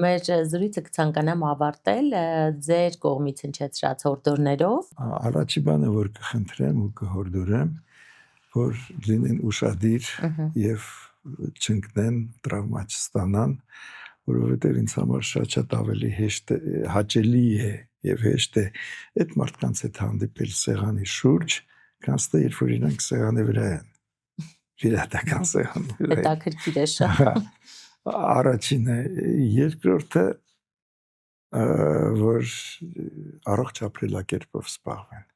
մեր զրույցը կցանկանամ ավարտել ձեր կողմից հնչեցրած հորդորներով։ Առաջի բանը, որ կխնդրեմ ու կհորդորեմ, որ լինեն ուշադիր եւ չընկնեն, տրավմա չստանան, որովհետեւ ինձ համար շատ ավելի հեշտ հաճելի է եւ հեշտ է այդ մարդկանց հետ հանդիպել սեղանի շուրջ, քան թե երբ որ իրանք սեղանի վրա են։ Վիրատական սեղանի վրա։ Հետաքրքիր է շատ։ Առաջինը, երկրորդը, որ առողջ ապրելակերպով զբաղվեն։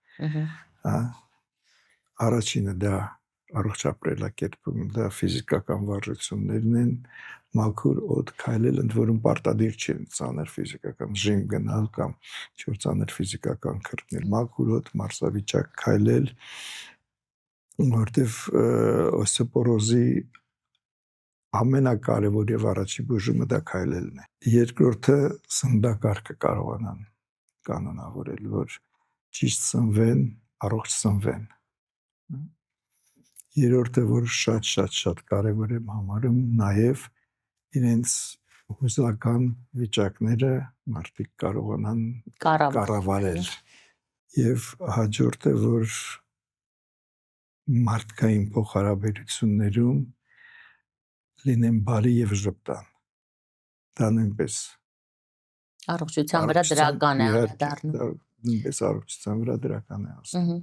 Առաջինը դա առողջ ապրելակերպում դա ֆիզիկական վարժություններն են, մաքուր օդ քայլել, ընդ որում պարտադիր չի ծանր ֆիզիկական ժիմ գնալ կամ ինչ-որ ծանր ֆիզիկական քրտնել, մաքուր օդ, մարզավիճակ քայլել, որտեվ օստեոպորոզի ամենակարևոր եւ առաջի բուժումը դա քայլելն է։ Երկրորդը սննդակարգը կարողանան կանոնավորել, որ ճիշտ սնվեն, առողջ սնվեն։ Երրորդը, որ շատ կարևոր եմ համարում, նաև իրենց հուզական վիճակները մարդիկ կարողանան կառավարել։ Եվ հաջորդը, որ մարդկային փոխհարաբերություններում լինեն բարի եւ ժպտան։ Դա նույնպես առողջության վրա դրական է անդրադառնում։ Նույնպես առողջության վրա դրական է ասում։